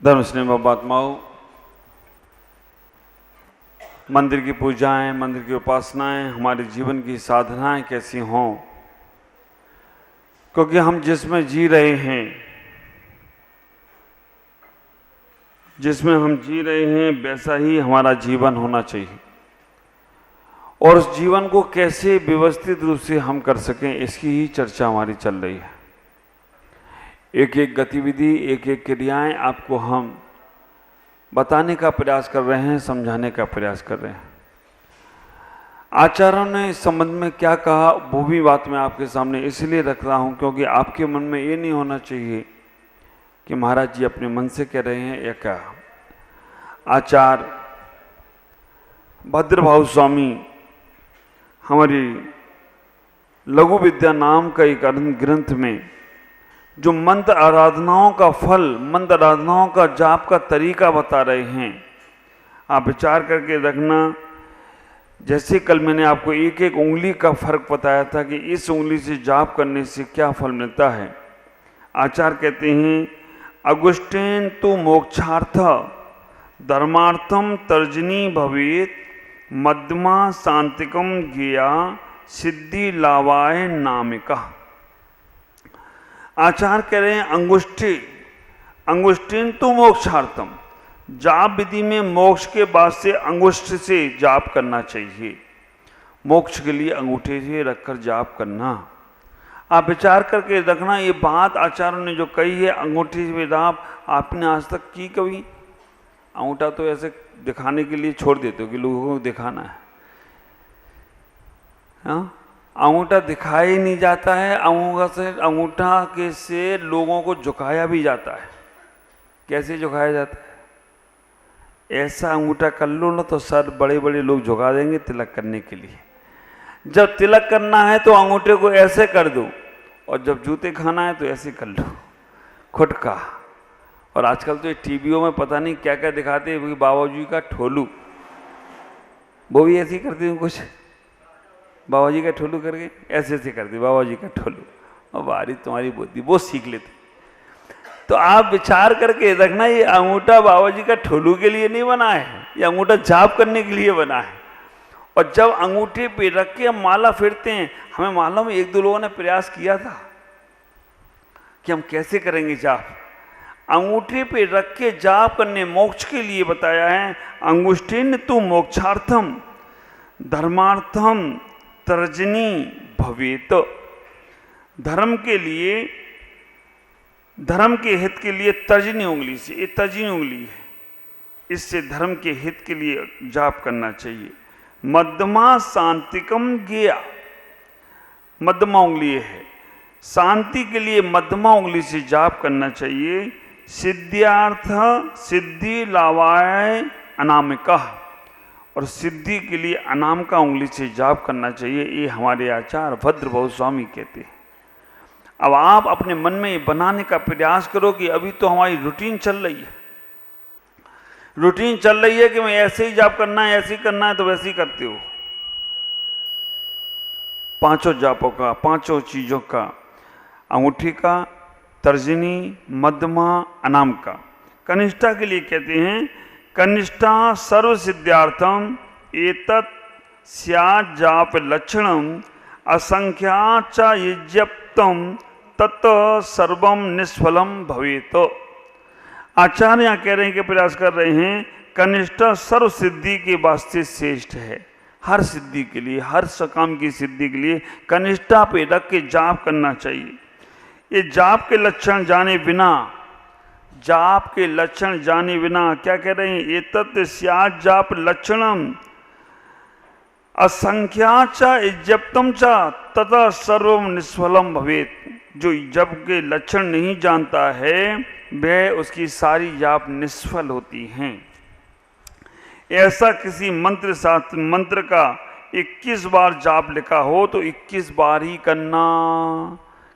धर्म स्नेह महात्माओं, मंदिर की पूजाएं, मंदिर की उपासनाएं, हमारे जीवन की साधनाएं कैसी हों, क्योंकि हम जिसमें जी रहे हैं, वैसा ही हमारा जीवन होना चाहिए। और उस जीवन को कैसे व्यवस्थित रूप से हम कर सकें, इसकी ही चर्चा हमारी चल रही है। एक एक गतिविधि, एक एक क्रियाएं आपको हम बताने का प्रयास कर रहे हैं, समझाने का प्रयास कर रहे हैं। आचार्यों ने इस संबंध में क्या कहा, वो भी बात मैं आपके सामने इसलिए रख रहा हूं क्योंकि आपके मन में ये नहीं होना चाहिए कि महाराज जी अपने मन से कह रहे हैं या क्या। आचार्य भद्रभाव स्वामी हमारी लघु विद्या नाम का एक ग्रंथ में जो मंत्र आराधनाओं का फल, मंत्र आराधनाओं का जाप का तरीका बता रहे हैं, आप विचार करके रखना। जैसे कल मैंने आपको एक एक उंगली का फर्क बताया था कि इस उंगली से जाप करने से क्या फल मिलता है। आचार्य कहते हैं, अगुस्टेन तु मोक्षार्थ धर्मार्थम तर्जनी भवेत मध्यमा शांतिकम ज्ञेया सिद्धि लावाय नामिका। आचार्य कह रहे हैं अंगुष्ठीन तो मोक्षार्थम, जाप विधि में मोक्ष के बाद से अंगुष्ठ से जाप करना चाहिए। मोक्ष के लिए अंगूठे से रखकर जाप करना। आप विचार करके रखना, ये बात आचार्यों ने जो कही है अंगूठे से जाप, आपने आज तक की कभी? अंगूठा तो ऐसे दिखाने के लिए छोड़ देते हो कि लोगों को दिखाना है। हाँ, अंगूठा दिखाया ही नहीं जाता है। अंगूठा के से लोगों को झुकाया भी जाता है। कैसे झुकाया जाता है? ऐसा अंगूठा कर लो ना तो सर बड़े बड़े लोग झुका देंगे तिलक करने के लिए। जब तिलक करना है तो अंगूठे को ऐसे कर दो, और जब जूते खाना है तो ऐसे कर लो खुटका। और आजकल तो ये टीवियों में पता नहीं क्या क्या दिखाते हैं, बाबा जी का ठोलू, वो भी ऐसे ही करते हैं कुछ। बाबा जी का ठोलू करके ऐसे ऐसे करते, बाबा जी का ठोलू, और बारी तुम्हारी बुद्धि, वो सीख लेते। तो आप विचार करके रखना, ये अंगूठा बाबा जी का ठोलू के लिए नहीं बना है, ये अंगूठा जाप करने के लिए बना है। और जब अंगूठे पे रख के हम माला फेरते हैं, हमें मालूम है एक दो लोगों ने प्रयास किया था कि हम कैसे करेंगे जाप। अंगूठे पे रख के जाप करने मोक्ष के लिए बताया है। अंगुष्ठीन तु मोक्षार्थम धर्मार्थम तर्जनी भवेत। धर्म के लिए, धर्म के हित के लिए तर्जनी उंगली से, ये तर्जनी उंगली है, इससे धर्म के हित के लिए जाप करना चाहिए। मध्यमा शांतिकम ज्ञेया, मध्यमा उंगली है, शांति के लिए मध्यमा उंगली से जाप करना चाहिए। सिद्ध्यार्थ सिद्धि लावाय अनामिका, और सिद्धि के लिए अनामिका उंगली से जाप करना चाहिए। ये हमारे आचार्य भद्रभाव स्वामी कहते हैं। अब आप अपने मन में ये बनाने का प्रयास करो कि अभी तो हमारी रूटीन चल रही है, रूटीन चल रही है कि मैं ऐसे ही जाप करना है, ऐसे ही करना है, तो वैसे ही करते हो। पांचों जापों का, पांचों चीजों का, अंगूठी का, तर्जनी, मध्यमा, अनामिका। कनिष्ठा के लिए कहते हैं, कनिष्ठा सर्व सिद्ध्यार्थम एतत् स्यात् जाप लक्षणम असंख्या च यज्ञप्तम तत् सर्वम निष्फलम भवेत। आचार्य यहाँ कह रहे हैं कि प्रयास कर रहे हैं, कनिष्ठा सर्व सिद्धि के वास्ते श्रेष्ठ है। हर सिद्धि के लिए, हर सकाम की सिद्धि के लिए कनिष्ठा पे रख के जाप करना चाहिए। ये जाप के लक्षण जाने बिना, जाप के लक्षण जाने बिना क्या कह रहे हैं, एतत् स्यात् जाप लक्षणम असंख्या च इज्जप्तम च तथा सर्वम निष्फलम भवेत। जो जप के लक्षण नहीं जानता है वह उसकी सारी जाप निष्फल होती हैं। ऐसा किसी मंत्र का 21 बार जाप लिखा हो तो 21 बार ही करना,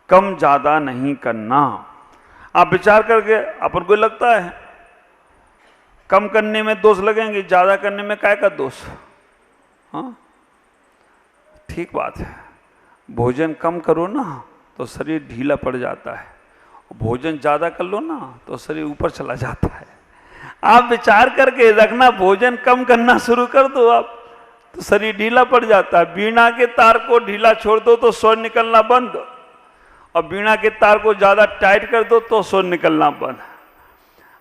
कम ज्यादा नहीं करना। आप विचार करके, अपन को लगता है कम करने में दोष लगेंगे, ज्यादा करने में काय का दोष? हाँ, ठीक बात है। भोजन कम करो ना तो शरीर ढीला पड़ जाता है, भोजन ज्यादा कर लो ना तो शरीर ऊपर चला जाता है। आप विचार करके रखना, भोजन कम करना शुरू कर दो आप, तो शरीर ढीला पड़ जाता है। बीणा के तार को ढीला छोड़ दो तो स्वर निकलना बंद, और बीणा के तार को ज्यादा टाइट कर दो तो स्वर निकलना बंद।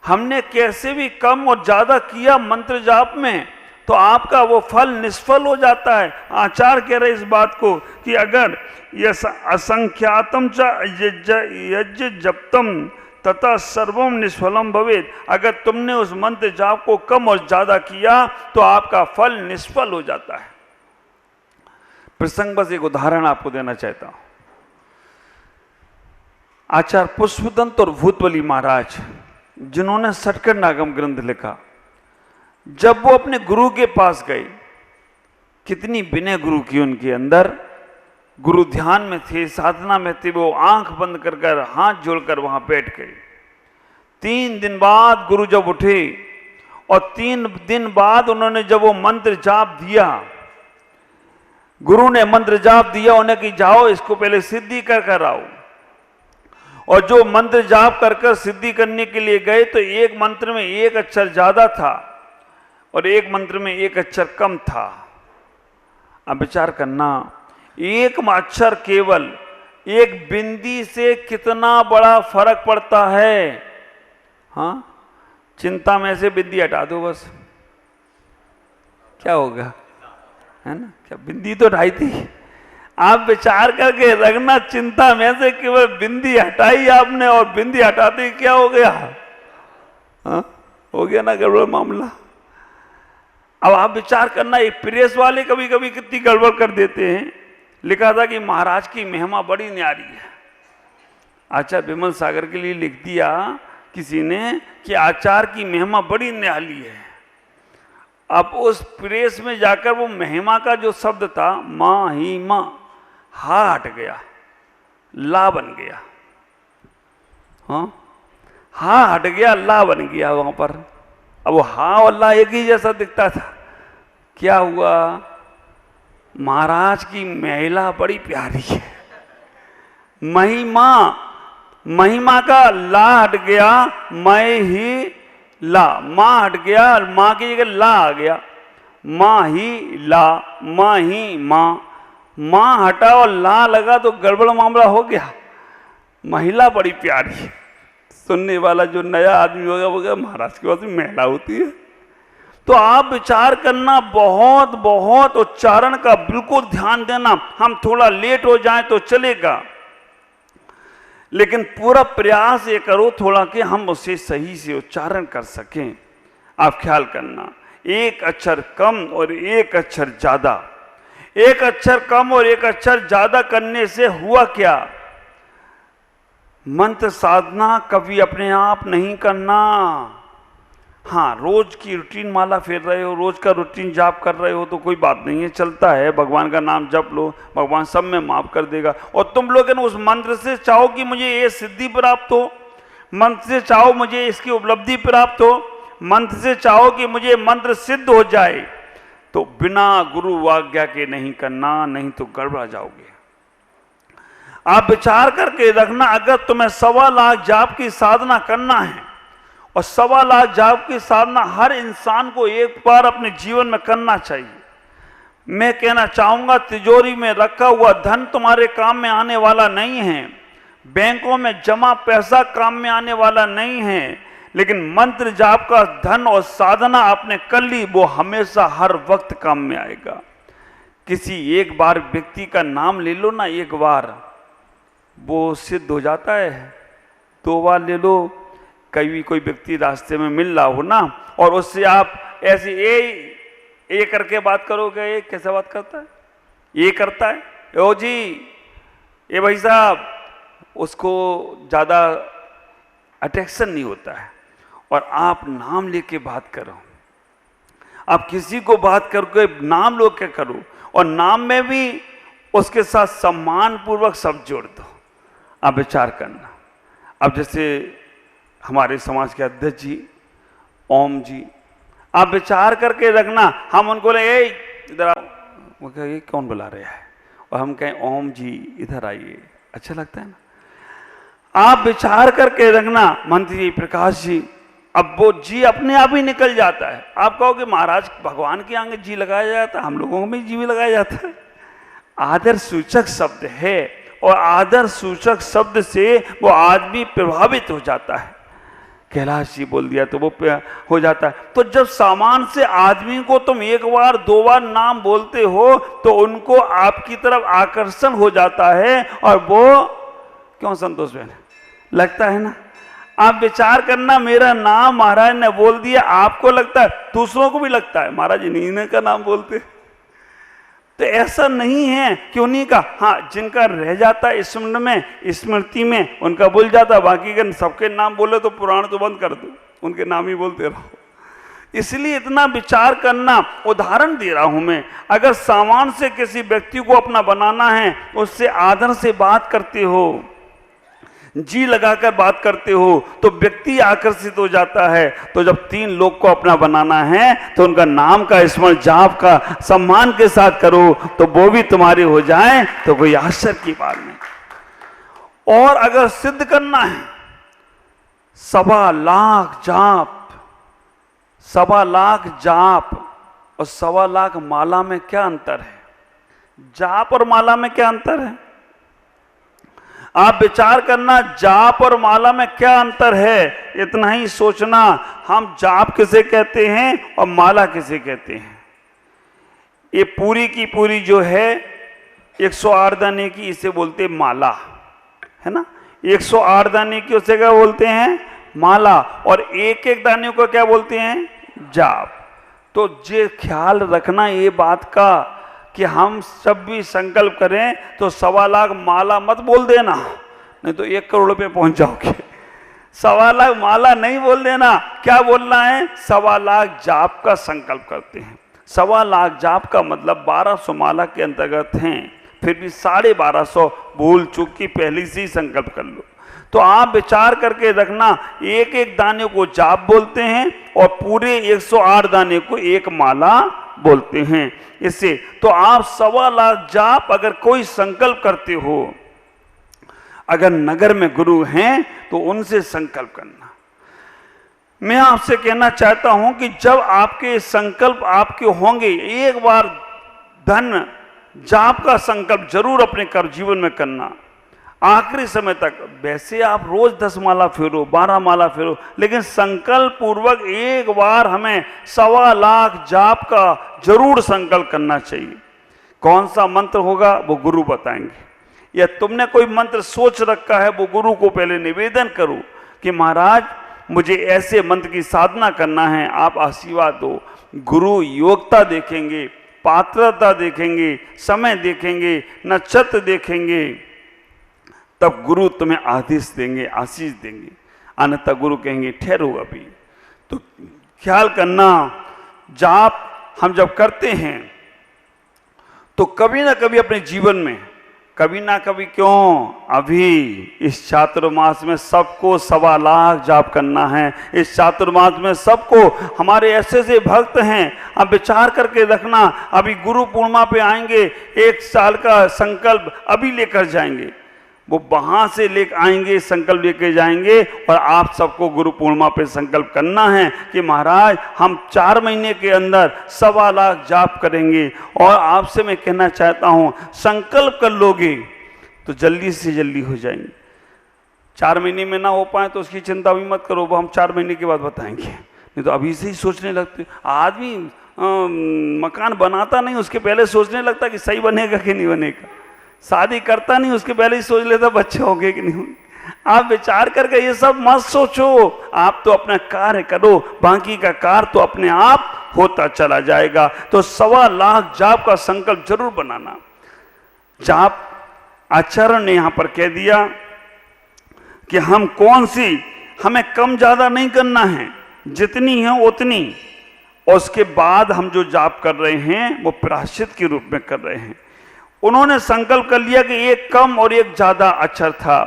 हमने कैसे भी कम और ज्यादा किया मंत्र जाप में तो आपका वो फल निष्फल हो जाता है। आचार्य कह रहे इस बात को कि अगर यह असंख्यातम च यज्ञ जप्तम तथा सर्वम निष्फलम भवेत, अगर तुमने उस मंत्र जाप को कम और ज्यादा किया तो आपका फल निष्फल हो जाता है। प्रसंग बस एक उदाहरण आपको देना चाहता हूं। आचार्य पुष्पदंत और भूतबली महाराज, जिन्होंने षटकर नागम ग्रंथ लिखा, जब वो अपने गुरु के पास गए, कितनी विनय गुरु की उनके अंदर। गुरु ध्यान में थे, साधना में थे, वो आंख बंद कर कर हाथ जोड़कर वहां बैठ गए। 3 दिन बाद गुरु जब उठे और 3 दिन बाद उन्होंने जब वो मंत्र जाप दिया, गुरु ने मंत्र जाप दिया उन्हें कि जाओ इसको पहले सिद्धि कर कर आओ। और जो मंत्र जाप कर कर सिद्धि करने के लिए गए तो एक मंत्र में 1 अक्षर ज्यादा था और एक मंत्र में 1 अक्षर कम था। अब विचार करना, 1 अक्षर केवल 1 बिंदी से कितना बड़ा फर्क पड़ता है। हाँ, चिंता में से बिंदी हटा दो बस, क्या होगा, है ना? क्या बिंदी तो हटाई थी। आप विचार करके रखना, चिंता में से केवल बिंदी हटाई आपने और बिंदी हटाते क्या हो गया? हाँ, हो गया ना गड़बड़ मामला। अब आप विचार करना, एक प्रेस वाले कभी कभी कितनी गड़बड़ कर देते हैं। लिखा था कि महाराज की महिमा बड़ी न्यारी है। आचार्य विमल सागर के लिए लिख दिया किसी ने कि आचार्य की महिमा बड़ी न्यारी है। अब उस प्रेस में जाकर वो महिमा का जो शब्द था मां ही मां, हा हट गया, ला बन गया। हाँ, हा हट गया, ला बन गया वहां पर। अब वो हा और ला एक ही जैसा दिखता था। क्या हुआ? महाराज की महिला बड़ी प्यारी है। महिमा, महिमा का ला हट गया, मैं ही ला, मां हट गया, मां की जगह ला आ गया। मां ही ला, मां ही मां, मां हटा और ला लगा तो गड़बड़ मामला हो गया। महिला बड़ी प्यारी है। सुनने वाला जो नया आदमी होगा वो कहेगा महाराज के पास भी महिला होती है। तो आप विचार करना, बहुत बहुत उच्चारण का बिल्कुल ध्यान देना। हम थोड़ा लेट हो जाएं तो चलेगा, लेकिन पूरा प्रयास ये करो थोड़ा कि हम उसे सही से उच्चारण कर सकें। आप ख्याल करना, 1 अक्षर कम और 1 अक्षर ज्यादा। 1 अक्षर कम और 1 अक्षर ज्यादा करने से हुआ क्या? मंत्र साधना कभी अपने आप नहीं करना। हाँ, रोज की रूटीन माला फेर रहे हो, रोज का रूटीन जाप कर रहे हो तो कोई बात नहीं है, चलता है। भगवान का नाम जप लो, भगवान सब में माफ कर देगा। और तुम लोग उस मंत्र से चाहो कि मुझे ये सिद्धि प्राप्त हो, मंत्र से चाहो मुझे इसकी उपलब्धि प्राप्त हो, मंत्र से चाहो कि मुझे मंत्र सिद्ध हो जाए, तो बिना गुरु आज्ञा के नहीं करना, नहीं तो गड़बड़ा जाओगे। आप विचार करके रखना, अगर तुम्हें 1.25 लाख जाप की साधना करना है, और 1.25 लाख जाप की साधना हर इंसान को एक बार अपने जीवन में करना चाहिए। मैं कहना चाहूंगा, तिजोरी में रखा हुआ धन तुम्हारे काम में आने वाला नहीं है, बैंकों में जमा पैसा काम में आने वाला नहीं है, लेकिन मंत्र जाप का धन और साधना आपने कर ली, वो हमेशा हर वक्त काम में आएगा। किसी एक बार व्यक्ति का नाम ले लो ना, एक बार वो सिद्ध हो जाता है। 2 बार ले लो, कभी कोई व्यक्ति रास्ते में मिल रहा हो ना, और उससे आप ऐसे ए करके बात करोगे, ये कैसे बात करता है, ये करता है, ओ जी, ये भाई साहब, उसको ज़्यादा अट्रैक्शन नहीं होता है। और आप नाम लेके बात करो, आप किसी को बात करके नाम लो के करो, और नाम में भी उसके साथ सम्मान पूर्वक शब्द जोड़ दो। आप विचार करना, अब जैसे हमारे समाज के अध्यक्ष जी ओम जी, आप विचार करके रखना, हम उनको बोले इधर आओ, वो कहे ये कौन बुला रहा है, और हम कहें ओम जी इधर आइए, अच्छा लगता है ना। आप विचार करके रखना, मंत्री प्रकाश जी, अब वो जी अपने आप ही निकल जाता है। आप कहो कि महाराज भगवान के आगे जी लगाया जाता है, हम लोगों में जी भी लगाया जाता है। आदर सूचक शब्द है और आदर सूचक शब्द से वो आदमी प्रभावित हो जाता है। कैलाश जी बोल दिया तो वो हो जाता है। तो जब सामान से आदमी को तुम एक बार दो बार नाम बोलते हो तो उनको आपकी तरफ आकर्षण हो जाता है। और वो क्यों संतोष बहन लगता है ना, आप विचार करना, मेरा नाम महाराज ने बोल दिया, आपको लगता है, दूसरों को भी लगता है महाराज इन्हीं का नाम बोलते। तो ऐसा नहीं है कि उन्हीं का, हाँ जिनका रह जाता है स्मरण में, स्मृति में, उनका भूल जाता, बाकी का सबके नाम बोले तो पुराण तो बंद कर दो, उनके नाम ही बोलते रहो। इसलिए इतना विचार करना। उदाहरण दे रहा हूं मैं, अगर सामान से किसी व्यक्ति को अपना बनाना है, उससे आदर से बात करते हो, जी लगाकर बात करते हो, तो व्यक्ति आकर्षित हो जाता है। तो जब तीन लोग को अपना बनाना है तो उनका नाम का स्मरण, जाप का सम्मान के साथ करो, तो वो भी तुम्हारे हो जाए तो कोई आश्चर्य की बात नहीं। और अगर सिद्ध करना है, 1.25 लाख जाप, 1.25 लाख जाप और 1.25 लाख माला में क्या अंतर है? जाप और माला में क्या अंतर है? आप विचार करना, जाप और माला में क्या अंतर है, इतना ही सोचना। हम जाप किसे कहते हैं और माला किसे कहते हैं? ये पूरी की पूरी जो है 108 दाने की, इसे बोलते हैं माला, है ना। 108 दाने की उसे क्या बोलते हैं? माला। और एक एक दाने को क्या बोलते हैं? जाप। तो ये ख्याल रखना ये बात का कि हम जब भी संकल्प करें तो 1.25 लाख माला मत बोल देना, नहीं तो 1 करोड़ पे पहुंच जाओगे। 1.25 लाख माला नहीं बोल देना। क्या बोलना है? 1.25 लाख जाप का संकल्प करते हैं। 1.25 लाख जाप का मतलब 1200 माला के अंतर्गत हैं, फिर भी 1250 भूल चूक की पहले से ही संकल्प कर लो। तो आप विचार करके रखना, एक एक दाने को जाप बोलते हैं और पूरे 108 दाने को एक माला बोलते हैं। इससे तो आप 1.25 लाख जाप अगर कोई संकल्प करते हो, अगर नगर में गुरु हैं तो उनसे संकल्प करना। मैं आपसे कहना चाहता हूं कि जब आपके संकल्प आपके होंगे, एक बार धन जाप का संकल्प जरूर अपने कर्म जीवन में करना, आखिरी समय तक। वैसे आप रोज 10 माला फेरो, 12 माला फेरो, लेकिन संकल्प पूर्वक एक बार हमें 1.25 लाख जाप का जरूर संकल्प करना चाहिए। कौन सा मंत्र होगा वो गुरु बताएंगे, या तुमने कोई मंत्र सोच रखा है वो गुरु को पहले निवेदन करो कि महाराज मुझे ऐसे मंत्र की साधना करना है, आप आशीर्वाद दो। गुरु योग्यता देखेंगे, पात्रता देखेंगे, समय देखेंगे, नक्षत्र देखेंगे, तब गुरु तुम्हें आदेश देंगे, आशीष देंगे। अन्यथा गुरु कहेंगे ठहरो अभी। तो ख्याल करना, जाप हम जब करते हैं तो कभी ना कभी अपने जीवन में, कभी ना कभी क्यों, अभी इस चातुर्मास में सबको 1.25 लाख जाप करना है। इस चातुर्मास में सबको, हमारे ऐसे ऐसे भक्त हैं, अब विचार करके रखना। अभी गुरु पूर्णिमा पे आएंगे, 1 साल का संकल्प अभी लेकर जाएंगे, वो वहां से लेकर आएंगे, संकल्प लेके जाएंगे। और आप सबको गुरु पूर्णिमा पे संकल्प करना है कि महाराज हम 4 महीने के अंदर 1.25 लाख जाप करेंगे। और आपसे मैं कहना चाहता हूं, संकल्प कर लोगे तो जल्दी से जल्दी हो जाएंगे। 4 महीने में ना हो पाए तो उसकी चिंता भी मत करो, वो हम 4 महीने के बाद बताएंगे। नहीं तो अभी से ही सोचने लगते। आदमी मकान बनाता नहीं, उसके पहले सोचने लगता कि सही बनेगा कि नहीं बनेगा। शादी करता नहीं, उसके पहले ही सोच लेता बच्चे होंगे कि नहीं होंगे। आप विचार करके ये सब मत सोचो, आप तो अपना कार्य करो, बाकी का कार्य तो अपने आप होता चला जाएगा। तो 1.25 लाख जाप का संकल्प जरूर बनाना। जाप आचरण ने यहां पर कह दिया कि हम कौन सी, हमें कम ज्यादा नहीं करना है, जितनी है उतनी। और उसके बाद हम जो जाप कर रहे हैं वो प्रायश्चित के रूप में कर रहे हैं। उन्होंने संकल्प कर लिया कि एक कम और एक ज्यादा अक्षर था।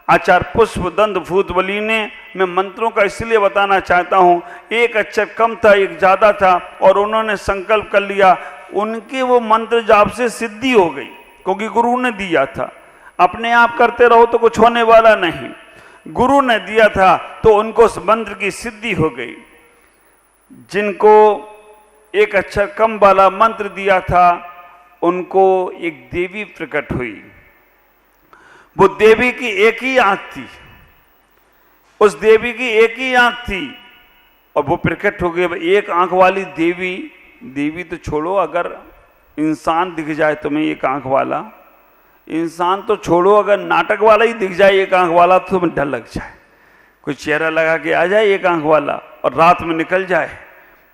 आचार्य पुष्प दंत भूत बली ने, मैं मंत्रों का इसलिए बताना चाहता हूं, एक अक्षर कम था एक ज्यादा था, और उन्होंने संकल्प कर लिया। उनके वो मंत्र जाप से सिद्धि हो गई, क्योंकि गुरु ने दिया था। अपने आप करते रहो तो कुछ होने वाला नहीं। गुरु ने दिया था तो उनको उस मंत्र की सिद्धि हो गई। जिनको एक अक्षर कम वाला मंत्र दिया था उनको एक देवी प्रकट हुई। वो देवी की एक ही आंख थी, उस देवी की एक ही आंख थी और वो प्रकट हो गई। एक आंख वाली देवी, देवी तो छोड़ो, अगर इंसान दिख जाए तुम्हें एक आंख वाला, इंसान तो छोड़ो, अगर नाटक वाला ही दिख जाए एक आंख वाला तो तुम्हें डर लग जाए। कोई चेहरा लगा के आ जाए एक आंख वाला और रात में निकल जाए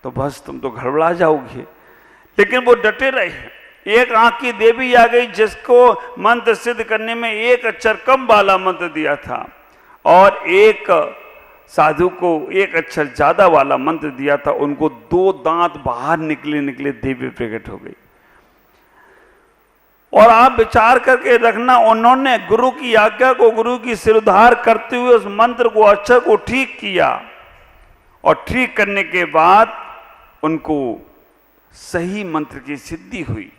तो बस तुम तो घबरा जाओगे। लेकिन वो डटे रहे। एक आंख की देवी आ गई जिसको मंत्र सिद्ध करने में एक अक्षर कम वाला मंत्र दिया था और एक साधु को एक अक्षर ज्यादा वाला मंत्र दिया था। उनको 2 दांत बाहर निकले देवी प्रकट हो गई। और आप विचार करके रखना, उन्होंने गुरु की आज्ञा को, गुरु की सिरधार करते हुए उस मंत्र को, अक्षर को ठीक किया और ठीक करने के बाद उनको सही मंत्र की सिद्धि हुई।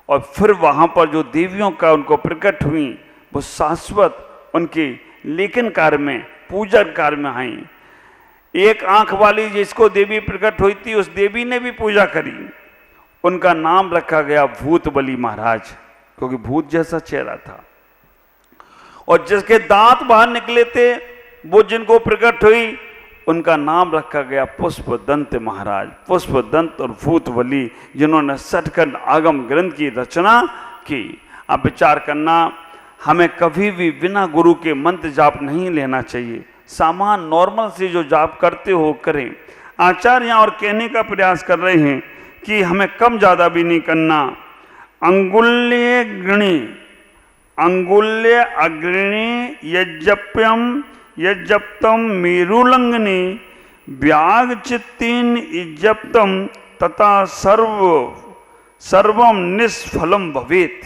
और फिर वहां पर जो देवियों का उनको प्रकट हुई वो शाश्वत उनके लेखन कार्य में, पूजन कार्य में आई। एक आंख वाली जिसको देवी प्रकट हुई थी उस देवी ने भी पूजा करी। उनका नाम रखा गया भूत बली महाराज, क्योंकि भूत जैसा चेहरा था। और जिसके दांत बाहर निकले थे वो जिनको प्रकट हुई उनका नाम रखा गया पुष्पदंत महाराज। पुष्पदंत और भूत बली जिन्होंने सठखंड आगम ग्रंथ की रचना की। अब विचार करना, हमें कभी भी बिना गुरु के मंत्र जाप नहीं लेना चाहिए। सामान्य नॉर्मल से जो जाप करते हो करें। आचार्य और कहने का प्रयास कर रहे हैं कि हमें कम ज्यादा भी नहीं करना। अंगुल्य गृणी, अंगुल्य अग्रणी यज्जप्यम यज्जप्तम मेरुलंगनी व्याग चित्तीन इज्जप्तम तथा सर्वम निष्फलम भवेत।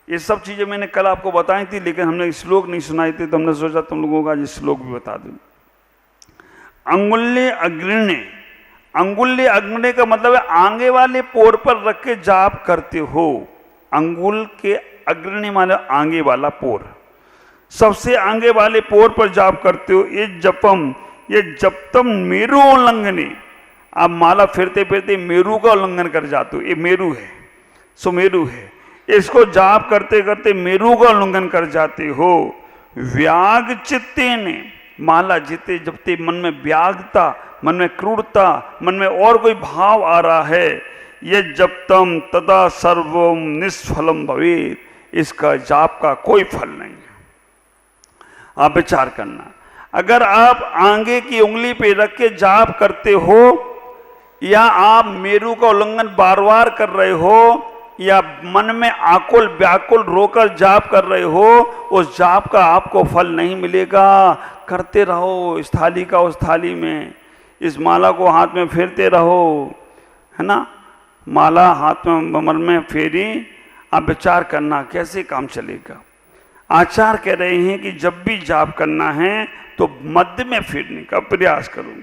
ये सब चीजें मैंने कल आपको बताई थी, लेकिन हमने श्लोक नहीं सुनाई थी तो हमने सोचा तुम लोगों का ये श्लोक भी बता दूं। अंगुल्य अग्रणी, अंगुल्य अग्रणी का मतलब है आगे वाले पोर पर रख के जाप करते हो। अंगुल के अग्रणी मतलब आगे वाला पोर, सबसे आगे वाले पोर पर जाप करते हो। ये जपम, ये जपतम मेरु उल्लंघनी, आप माला फिरते फिरते मेरु का उल्लंघन कर जाते हो। ये मेरु है, सुमेरु है, इसको जाप करते करते मेरु का उल्लंघन कर जाते हो। व्याग चित्ते ने, माला जिते जपते मन में व्यागता, मन में क्रूरता, मन में और कोई भाव आ रहा है, ये जपतम तदा सर्वम निष्फलम भवेत, इसका जाप का कोई फल नहीं है। आप विचार करना, अगर आप आगे की उंगली पे रख के जाप करते हो या आप मेरु का उल्लंघन बार बार कर रहे हो या मन में आकुल व्याकुल रोकर जाप कर रहे हो, उस जाप का आपको फल नहीं मिलेगा। करते रहो, इस थाली का उस थाली में, इस माला को हाथ में फेरते रहो, है ना। माला हाथ में कमर में फेरी, आप विचार करना कैसे काम चलेगा। आचार्य कह रहे हैं कि जब भी जाप करना है तो मध्य में फेरने का प्रयास करो।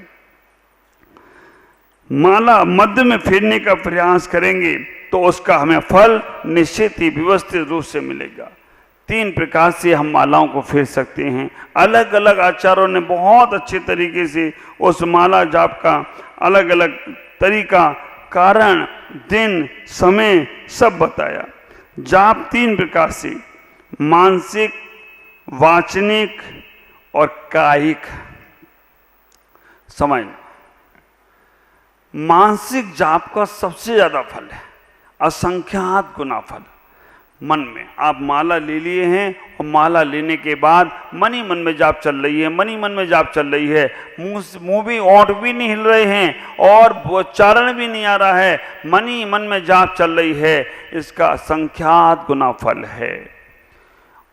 माला मध्य में फेरने का प्रयास करेंगे तो उसका हमें फल निश्चित ही व्यवस्थित रूप से मिलेगा। 3 प्रकार से हम मालाओं को फेर सकते हैं। अलग अलग आचार्यों ने बहुत अच्छे तरीके से उस माला जाप का अलग अलग तरीका, कारण, दिन, समय सब बताया। जाप 3 प्रकार से, मानसिक, वाचनिक और कायिक। समझ, मानसिक जाप का सबसे ज्यादा फल है, असंख्यात गुना फल। मन में आप माला ले लिए हैं और माला लेने के बाद मन ही मन में जाप चल रही है, मन ही मन में जाप चल रही है, मुंह भी ओंठ भी नहीं हिल रहे हैं और उच्चारण भी नहीं आ रहा है, मन ही मन में जाप चल रही है, इसका असंख्यात गुना फल है।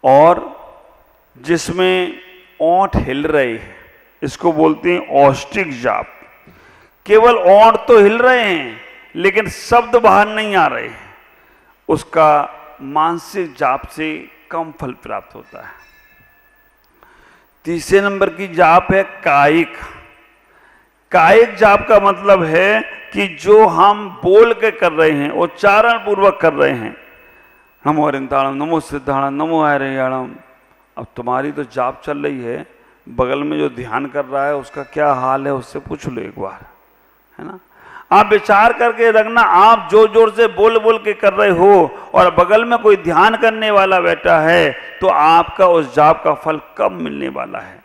और जिसमें ओंठ हिल रहे हैं इसको बोलते हैं औष्टिक जाप। केवल ओंठ तो हिल रहे हैं लेकिन शब्द बाहर नहीं आ रहे हैं, उसका मानसिक जाप से कम फल प्राप्त होता है। तीसरे नंबर की जाप है कायिक। कायिक जाप का मतलब है कि जो हम बोल के कर रहे हैं, उच्चारण पूर्वक कर रहे हैं, नमो हरिंताणम, नमो सिद्धाणम, नमो हरियाणम, अब तुम्हारी तो जाप चल रही है, बगल में जो ध्यान कर रहा है उसका क्या हाल है, उससे पूछ लो एक बार, है ना। आप विचार करके रखना, आप जोर जोर से बोल बोल के कर रहे हो और बगल में कोई ध्यान करने वाला बैठा है तो आपका उस जाप का फल कम मिलने वाला है।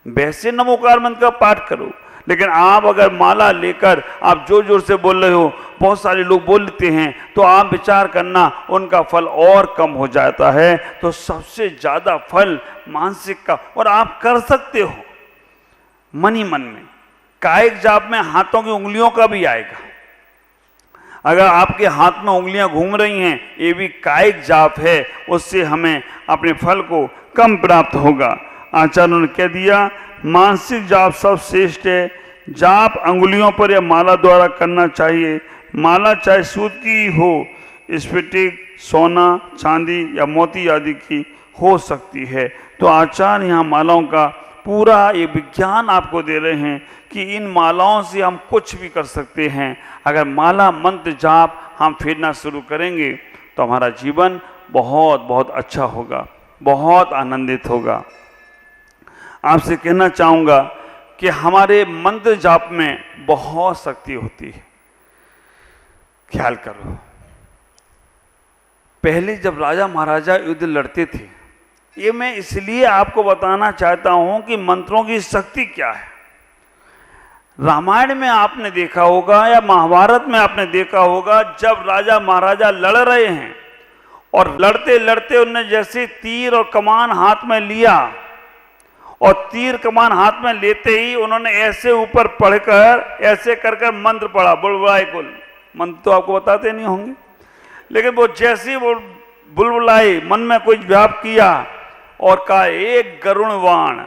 वैसे नमोकार मंत्र का पाठ करो, लेकिन आप अगर माला लेकर आप जोर जोर से बोल रहे हो, बहुत सारे लोग बोल लेते हैं, तो आप विचार करना उनका फल और कम हो जाता है। तो सबसे ज्यादा फल मानसिक का, और आप कर सकते हो मन ही मन में। कायिक जाप में हाथों की उंगलियों का भी आएगा। अगर आपके हाथ में उंगलियां घूम रही हैं, ये भी कायिक जाप है, उससे हमें अपने फल को कम प्राप्त होगा। आचार्यों ने कह दिया मानसिक जाप सब श्रेष्ठ है। जाप अंगुलियों पर या माला द्वारा करना चाहिए। माला चाहे सूत की हो, स्फटिक, सोना, चांदी या मोती आदि की हो सकती है। तो आचार्य यहाँ मालाओं का पूरा ये विज्ञान आपको दे रहे हैं कि इन मालाओं से हम कुछ भी कर सकते हैं। अगर माला मंत्र जाप हम फेरना शुरू करेंगे तो हमारा जीवन बहुत बहुत अच्छा होगा, बहुत आनंदित होगा। आपसे कहना चाहूँगा कि हमारे मंत्र जाप में बहुत शक्ति होती है। ख्याल करो, पहले जब राजा महाराजा युद्ध लड़ते थे, ये मैं इसलिए आपको बताना चाहता हूं कि मंत्रों की शक्ति क्या है। रामायण में आपने देखा होगा या महाभारत में आपने देखा होगा, जब राजा महाराजा लड़ रहे हैं और लड़ते लड़ते उन्होंने जैसे तीर और कमान हाथ में लिया और तीर कमान हाथ में लेते ही उन्होंने ऐसे ऊपर पढ़कर ऐसे कर मंत्र पढ़ा, बुलबुलाए कुल। मंत्र तो आपको बताते नहीं होंगे, लेकिन वो जैसे वो बुलबुलाए, मन में कुछ व्याप किया और कहा एक गरुण बाण।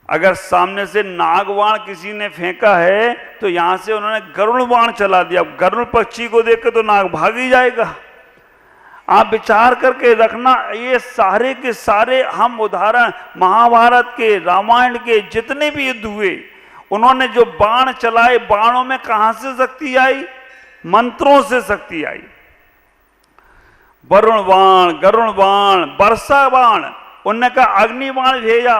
अगर सामने से नागवाण किसी ने फेंका है तो यहां से उन्होंने गरुण बाण चला दिया। गरुण पक्षी को देख के तो नाग भाग ही जाएगा। आप विचार करके रखना, ये सारे के सारे हम उदाहरण महाभारत के, रामायण के जितने भी युद्ध हुए, उन्होंने जो बाण चलाए, बाणों में कहां से शक्ति आई? मंत्रों से शक्ति आई। वरुण बाण, गरुण बाण, वर्षा बाण, उन्होंने कहा अग्नि बाण भेजा।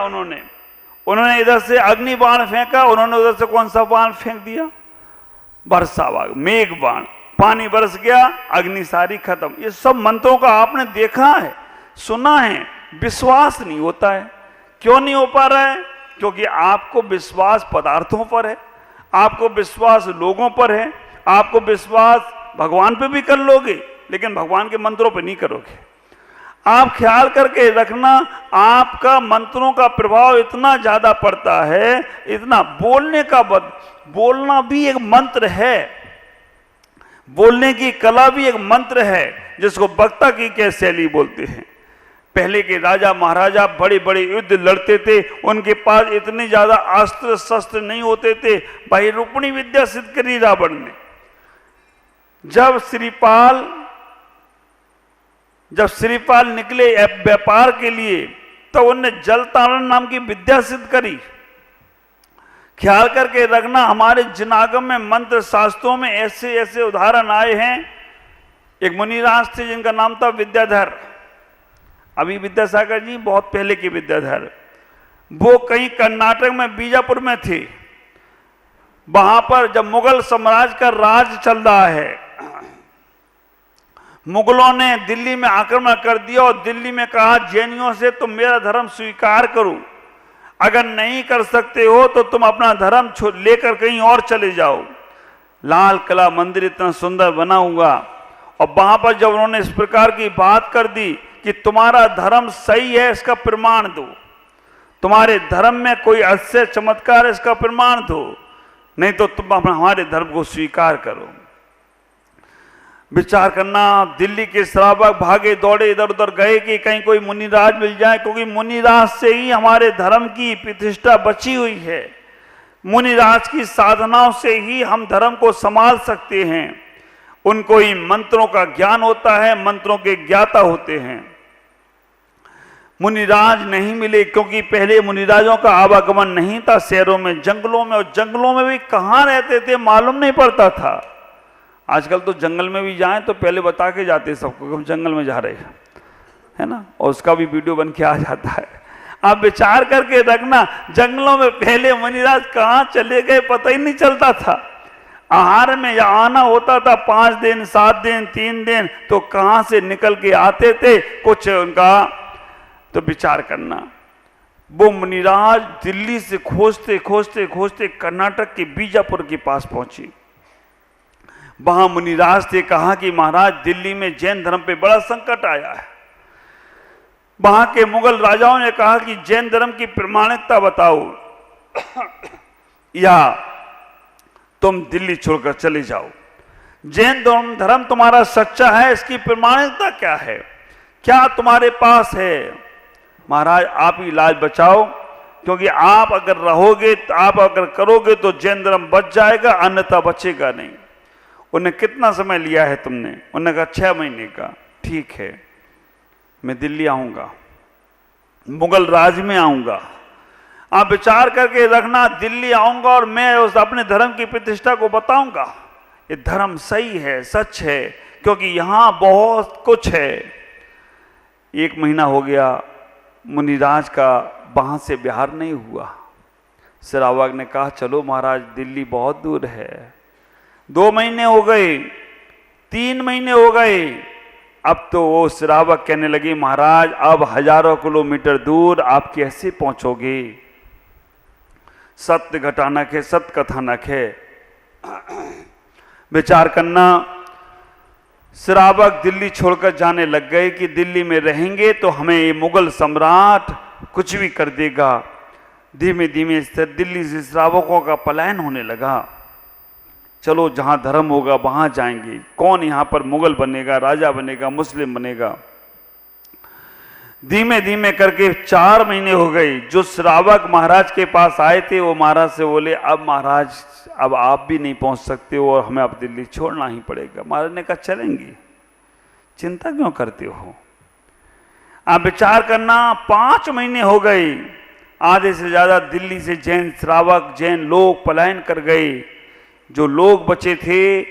उन्होंने इधर से अग्नि बाण फेंका, उन्होंने उधर से कौन सा बाण फेंक दिया? वर्षा बाण, मेघ बाण, पानी बरस गया, अग्नि सारी खत्म। ये सब मंत्रों का आपने देखा है, सुना है, विश्वास नहीं होता है। क्यों नहीं हो पा रहा है? क्योंकि आपको विश्वास पदार्थों पर है, आपको विश्वास लोगों पर है, आपको विश्वास भगवान पे भी कर लोगे लेकिन भगवान के मंत्रों पे नहीं करोगे। आप ख्याल करके रखना, आपका मंत्रों का प्रभाव इतना ज्यादा पड़ता है, इतना बोलने का बोलना भी एक मंत्र है, बोलने की कला भी एक मंत्र है, जिसको वक्ता की क्या शैली बोलते हैं। पहले के राजा महाराजा बड़े बड़े युद्ध लड़ते थे, उनके पास इतने ज्यादा अस्त्र शस्त्र नहीं होते थे। भाई रूपणी विद्या सिद्ध करी रावण ने। जब श्रीपाल निकले व्यापार के लिए तो उनने जलतारण नाम की विद्या सिद्ध करी। ख्याल करके रखना, हमारे जिनागम में मंत्र शास्त्रों में ऐसे ऐसे उदाहरण आए हैं। एक मुनिराज थे जिनका नाम था विद्याधर। अभी विद्यासागर जी बहुत पहले के विद्याधर। वो कहीं कर्नाटक में बीजापुर में थे। वहां पर जब मुगल साम्राज्य का राज चल रहा है, मुगलों ने दिल्ली में आक्रमण कर दिया और दिल्ली में कहा जैनियों से तुम मेरा धर्म स्वीकार करो, अगर नहीं कर सकते हो तो तुम अपना धर्म लेकर कहीं और चले जाओ। लाल किला मंदिर इतना सुंदर बना हुआ, और वहां पर जब उन्होंने इस प्रकार की बात कर दी कि तुम्हारा धर्म सही है, इसका प्रमाण दो, तुम्हारे धर्म में कोई आश्चर्य चमत्कार, इसका प्रमाण दो, नहीं तो तुम हमारे धर्म को स्वीकार करो। विचार करना, दिल्ली के श्रावक भागे दौड़े इधर उधर गए कि कहीं कोई मुनिराज मिल जाए, क्योंकि मुनिराज से ही हमारे धर्म की प्रतिष्ठा बची हुई है। मुनिराज की साधनाओं से ही हम धर्म को संभाल सकते हैं। उनको ही मंत्रों का ज्ञान होता है, मंत्रों के ज्ञाता होते हैं। मुनिराज नहीं मिले क्योंकि पहले मुनिराजों का आवागमन नहीं था शहरों में, जंगलों में, और जंगलों में भी कहाँ रहते थे मालूम नहीं पड़ता था। आजकल तो जंगल में भी जाएं तो पहले बता के जाते सबको कि हम जंगल में जा रहे हैं, है ना, और उसका भी वीडियो बन के आ जाता है। आप विचार करके रखना, जंगलों में पहले मुनिराज कहाँ चले गए पता ही नहीं चलता था। आहार में या आना होता था 5 दिन 7 दिन 3 दिन, तो कहाँ से निकल के आते थे कुछ उनका। तो विचार करना, वो मुनिराज दिल्ली से खोजते खोजते खोजते कर्नाटक के बीजापुर के पास पहुंचे। वहां मुनिराज से कहा कि महाराज दिल्ली में जैन धर्म पे बड़ा संकट आया है। वहां के मुगल राजाओं ने कहा कि जैन धर्म की प्रमाणिकता बताओ या तुम दिल्ली छोड़कर चले जाओ। जैन धर्म तुम्हारा सच्चा है, इसकी प्रमाणिकता क्या है, क्या तुम्हारे पास है? महाराज आप ही इलाज बचाओ, क्योंकि आप अगर रहोगे, आप अगर करोगे तो जैन धर्म बच जाएगा, अन्यथा बचेगा नहीं। उन्हें कितना समय लिया है तुमने? उन्होंने कहा 6 महीने का। ठीक है, मैं दिल्ली आऊंगा, मुगल राज में आऊंगा। आप विचार करके रखना, दिल्ली आऊंगा और मैं उस अपने धर्म की प्रतिष्ठा को बताऊंगा, ये धर्म सही है, सच है, क्योंकि यहां बहुत कुछ है। 1 महीना हो गया, मुनिराज का वहां से बिहार नहीं हुआ। श्रावक ने कहा चलो महाराज दिल्ली बहुत दूर है। 2 महीने हो गए, 3 महीने हो गए। अब तो वो श्रावक कहने लगे महाराज अब हजारों किलोमीटर दूर आप कैसे पहुंचोगे? सत्य घटानक है, सत्य कथानक है। विचार करना, श्रावक दिल्ली छोड़कर जाने लग गए कि दिल्ली में रहेंगे तो हमें ये मुगल सम्राट कुछ भी कर देगा। धीमे धीमे दिल्ली से श्रावकों का पलायन होने लगा। चलो जहां धर्म होगा वहां जाएंगे, कौन यहां पर मुगल बनेगा, राजा बनेगा, मुस्लिम बनेगा। धीमे धीमे करके 4 महीने हो गए। जो श्रावक महाराज के पास आए थे वो महाराज से बोले अब महाराज अब आप भी नहीं पहुंच सकते हो और हमें अब दिल्ली छोड़ना ही पड़ेगा। महाराज ने कहा चलेंगे, चिंता क्यों करते हो? आप विचार करना, 5 महीने हो गए, आधे से ज्यादा दिल्ली से जैन श्रावक, जैन लोग पलायन कर गए। जो लोग बचे थे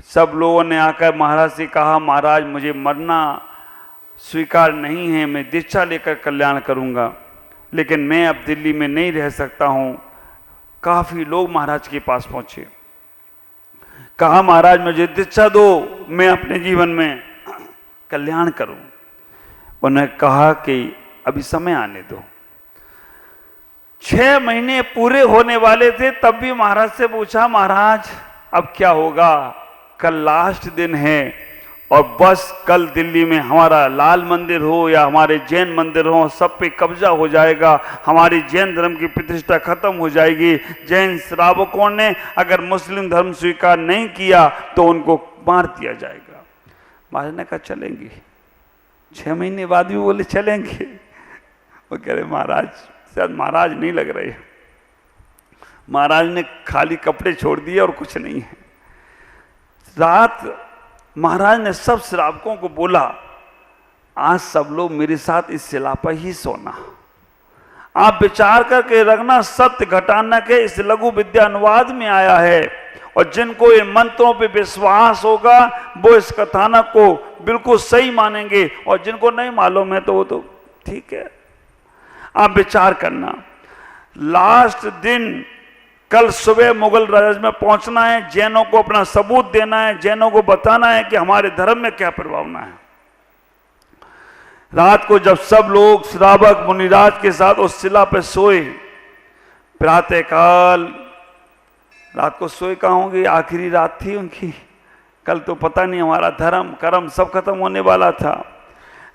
सब लोगों ने आकर महाराज से कहा महाराज मुझे मरना स्वीकार नहीं है, मैं दीक्षा लेकर कल्याण करूंगा, लेकिन मैं अब दिल्ली में नहीं रह सकता हूं। काफी लोग महाराज के पास पहुंचे, कहा महाराज मुझे दीक्षा दो, मैं अपने जीवन में कल्याण करूं। उन्होंने कहा कि अभी समय आने दो। 6 महीने पूरे होने वाले थे, तब भी महाराज से पूछा महाराज अब क्या होगा? कल लास्ट दिन है और बस कल दिल्ली में हमारा लाल मंदिर हो या हमारे जैन मंदिर हो, सब पे कब्जा हो जाएगा, हमारी जैन धर्म की प्रतिष्ठा खत्म हो जाएगी। जैन श्रावकों ने अगर मुस्लिम धर्म स्वीकार नहीं किया तो उनको मार दिया जाएगा। महाराज ने कहा चलेंगे। 6 महीने बाद भी बोले चलेंगे। वो कह रहे महाराज शायद महाराज नहीं लग रहे, महाराज ने खाली कपड़े छोड़ दिए और कुछ नहीं है। रात महाराज ने सब श्रावकों को बोला आज सब लोग मेरे साथ इस शिला पर ही सोना। आप विचार करके रखना, सत्य घटानक है, इस लघु विद्या अनुवाद में आया है, और जिनको इन मंत्रों पे विश्वास होगा वो इस कथानक को बिल्कुल सही मानेंगे, और जिनको नहीं मालूम है तो वो तो ठीक है। आप विचार करना, लास्ट दिन कल सुबह मुगल राज में पहुंचना है, जैनों को अपना सबूत देना है, जैनों को बताना है कि हमारे धर्म में क्या प्रभावना है। रात को जब सब लोग श्रावक मुनिराज के साथ उस शिला पर सोए, प्रातःकाल रात को सोए कहाँ होंगे, आखिरी रात थी उनकी, कल तो पता नहीं हमारा धर्म कर्म सब खत्म होने वाला था।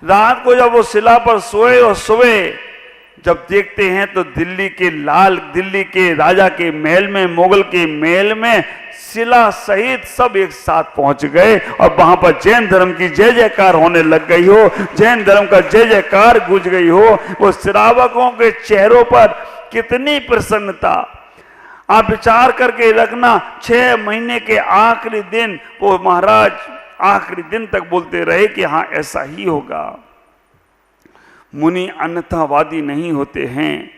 रात को जब वो शिला पर सोए और सुबह जब देखते हैं तो दिल्ली के राजा के महल में, मुगल के महल में शिला सहित सब एक साथ पहुंच गए, और वहां पर जैन धर्म की जय जयकार होने लग गई हो, जैन धर्म का जय जयकार गूंज गई हो। वो श्रावकों के चेहरों पर कितनी प्रसन्नता। आप विचार करके रखना, 6 महीने के आखिरी दिन वो महाराज आखिरी दिन तक बोलते रहे कि हाँ ऐसा ही होगा। मुनि अन्यथावादी नहीं होते हैं,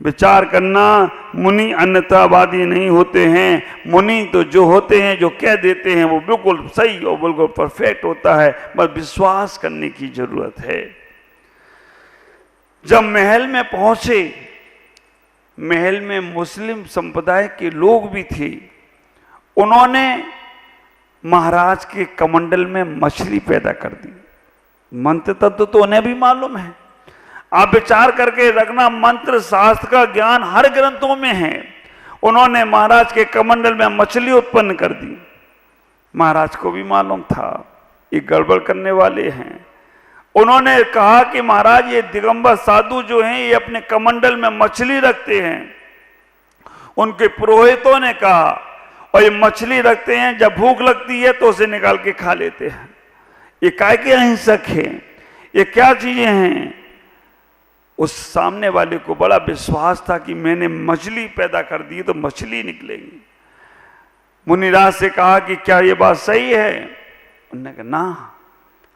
विचार करना, मुनि अन्यतावादी नहीं होते हैं। मुनि तो जो होते हैं, जो कह देते हैं वो बिल्कुल सही और बिल्कुल परफेक्ट होता है, बस विश्वास करने की जरूरत है। जब महल में पहुंचे, महल में मुस्लिम संप्रदाय के लोग भी थे। उन्होंने महाराज के कमंडल में मछली पैदा कर दी। मंत्र तत्व तो उन्हें भी मालूम है। आप विचार करके रखना, मंत्र शास्त्र का ज्ञान हर ग्रंथों में है। उन्होंने महाराज के कमंडल में मछली उत्पन्न कर दी। महाराज को भी मालूम था ये गड़बड़ करने वाले हैं। उन्होंने कहा कि महाराज ये दिगंबर साधु जो हैं ये अपने कमंडल में मछली रखते हैं। उनके पुरोहितों ने कहा, और ये मछली रखते हैं, जब भूख लगती है तो उसे निकाल के खा लेते हैं। ये काय के अहिंसक हैं, ये क्या चीजें हैं। उस सामने वाले को बड़ा विश्वास था कि मैंने मछली पैदा कर दी तो मछली निकलेगी। मुनिराज से कहा कि क्या ये बात सही है? उन्होंने कहा ना,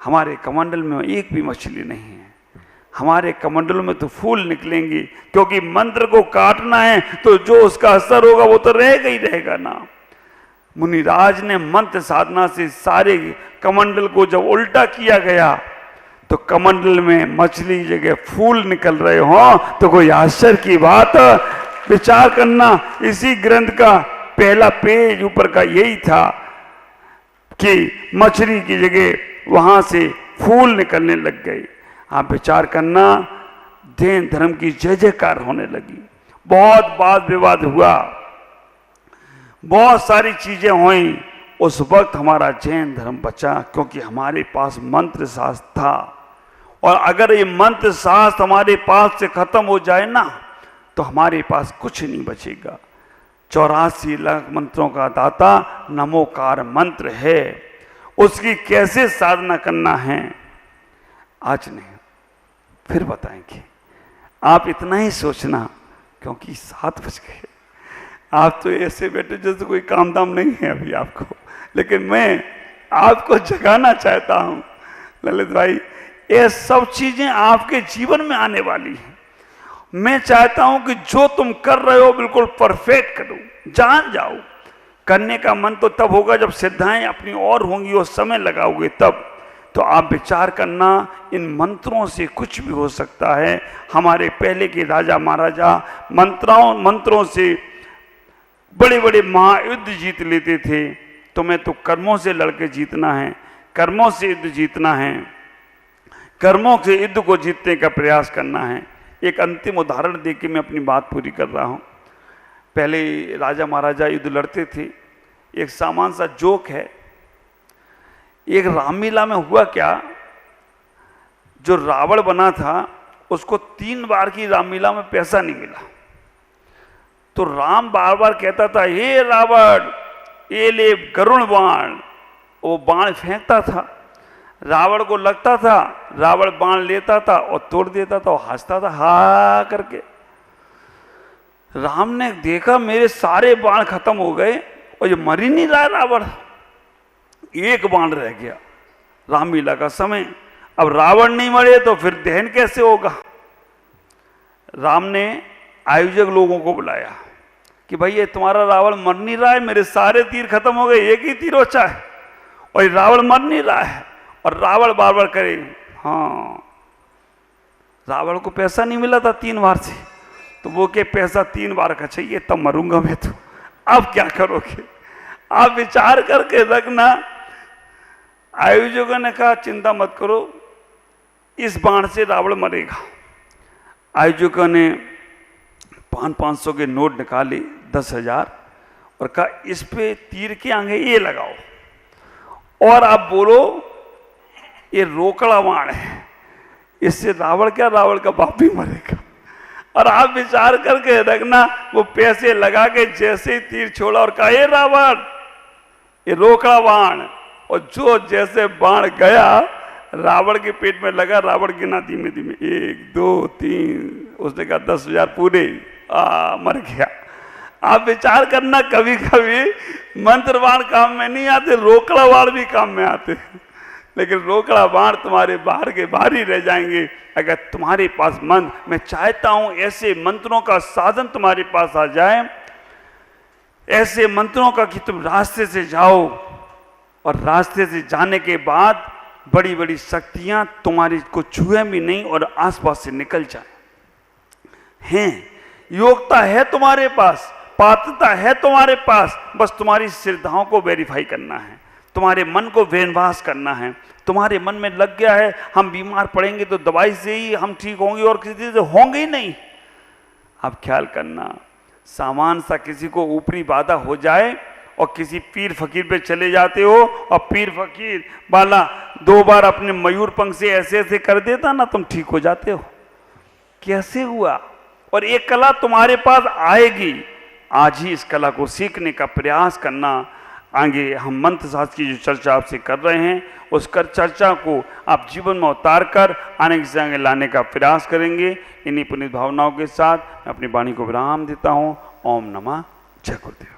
हमारे कमंडल में एक भी मछली नहीं है, हमारे कमंडल में तो फूल निकलेंगे, क्योंकि मंत्र को काटना है तो जो उसका असर होगा वो तो रहेगा ही रहेगा ना। मुनिराज ने मंत्र साधना से सारे कमंडल को जब उल्टा किया गया तो कमंडल में मछली जगह फूल निकल रहे हो, तो कोई आश्चर्य की बात। विचार करना, इसी ग्रंथ का पहला पेज ऊपर का यही था कि मछली की जगह वहां से फूल निकलने लग गए। आप विचार करना, जैन धर्म की जय जयकार होने लगी। बहुत वाद विवाद हुआ, बहुत सारी चीजें हुई। उस वक्त हमारा जैन धर्म बचा क्योंकि हमारे पास मंत्र शास्त्र था। और अगर ये मंत्र शास्त्र हमारे पास से खत्म हो जाए ना, तो हमारे पास कुछ नहीं बचेगा। 84 लाख मंत्रों का दाता नमोकार मंत्र है, उसकी कैसे साधना करना है आज नहीं, फिर बताएंगे। आप इतना ही सोचना, क्योंकि 7 बज गए। आप तो ऐसे बैठे जैसे कोई काम दाम नहीं है अभी आपको, लेकिन मैं आपको जगाना चाहता हूं ललित भाई। ये सब चीजें आपके जीवन में आने वाली हैं। मैं चाहता हूं कि जो तुम कर रहे हो बिल्कुल परफेक्ट करो, जान जाओ। करने का मन तो तब होगा जब सिद्धाएं अपनी और होंगी और समय लगाओगे तब। तो आप विचार करना, इन मंत्रों से कुछ भी हो सकता है। हमारे पहले के राजा महाराजा मंत्रों से बड़े बड़े महायुद्ध जीत लेते थे। तुम्हें तो कर्मों से लड़के जीतना है, कर्मों से युद्ध जीतना है, कर्मों से युद्ध को जीतने का प्रयास करना है। एक अंतिम उदाहरण देके मैं अपनी बात पूरी कर रहा हूँ। पहले राजा महाराजा युद्ध लड़ते थे। एक सामान्य सा जोक है। एक रामलीला में हुआ क्या, जो रावण बना था उसको 3 बार की रामलीला में पैसा नहीं मिला। तो राम बार बार कहता था, हे रावण ये ले गरुण बाण। वो बाण फेंकता था, रावण को लगता था, रावण बाण लेता था और तोड़ देता था और हंसता था हा करके। राम ने देखा मेरे सारे बाण खत्म हो गए और ये मर ही नहीं रहा रावण, एक बाण रह गया। रामलीला का समय, अब रावण नहीं मरे तो फिर दहन कैसे होगा। राम ने आयोजक लोगों को बुलाया कि भाई ये तुम्हारा रावण मर नहीं रहा है, मेरे सारे तीर खत्म हो गए, एक ही तीर बचा है और रावण मर नहीं रहा है। और रावण बार बार करे हाँ, रावण को पैसा नहीं मिला था 3 बार से, तो वो के पैसा 3 बार का चाहिए तब मरूंगा मैं। तो अब क्या करोगे? आप विचार करके रखना। आयोजकों ने कहा चिंता मत करो, इस बाण से रावण मरेगा। आयोजकों ने 500 के नोट निकाले, 10,000, और कहा इस पे तीर के आगे ये लगाओ और आप बोलो ये रोकड़ा बाण है, इससे रावण क्या, रावण का बाप भी मरेगा। और आप विचार करके रखना, वो पैसे लगा के जैसे ही तीर छोड़ा और कहा ये रावण ये रोकड़ा बाण, और जो जैसे बाण गया रावण के पेट में लगा। रावण गिना धीमे धीमे 1 2 3, उसने कहा 10,000 पूरे, मर गया। आप विचार करना, कभी कभी मंत्र बाण काम में नहीं आते, रोकड़ा बाण भी काम में आते। लेकिन रोकड़ा बाण तुम्हारे बाहर के बाहर ही रह जाएंगे अगर तुम्हारे पास मंत्र। मैं चाहता हूं ऐसे मंत्रों का साधन तुम्हारे पास आ जाए, ऐसे मंत्रों का कि तुम रास्ते से जाओ और रास्ते से जाने के बाद बड़ी बड़ी शक्तियां तुम्हारी को छुए भी नहीं और आसपास से निकल जाए। हैं, योग्यता है तुम्हारे पास, पात्रता है तुम्हारे पास, बस तुम्हारी श्रद्धाओं को वेरीफाई करना है, तुम्हारे मन को वेनवास करना है। तुम्हारे मन में लग गया है हम बीमार पड़ेंगे तो दवाई से ही हम ठीक होंगे और किसी से होंगे ही नहीं। अब ख्याल करना, सामान सा किसी को ऊपरी बाधा हो जाए और किसी पीर फकीर पे चले जाते हो और पीर फकीर वाला 2 बार अपने मयूर पंख से ऐसे ऐसे कर देता ना, तुम ठीक हो जाते हो। कैसे हुआ? और एक कला तुम्हारे पास आएगी। आज ही इस कला को सीखने का प्रयास करना। आगे हम मंत्र शास्त्र की जो चर्चा आपसे कर रहे हैं उस चर्चा को आप जीवन में उतार कर आने के आगे लाने का प्रयास करेंगे। इन्हीं पुनीत भावनाओं के साथ मैं अपनी वाणी को विराम देता हूँ। ओम नमः जय गुरुदेव।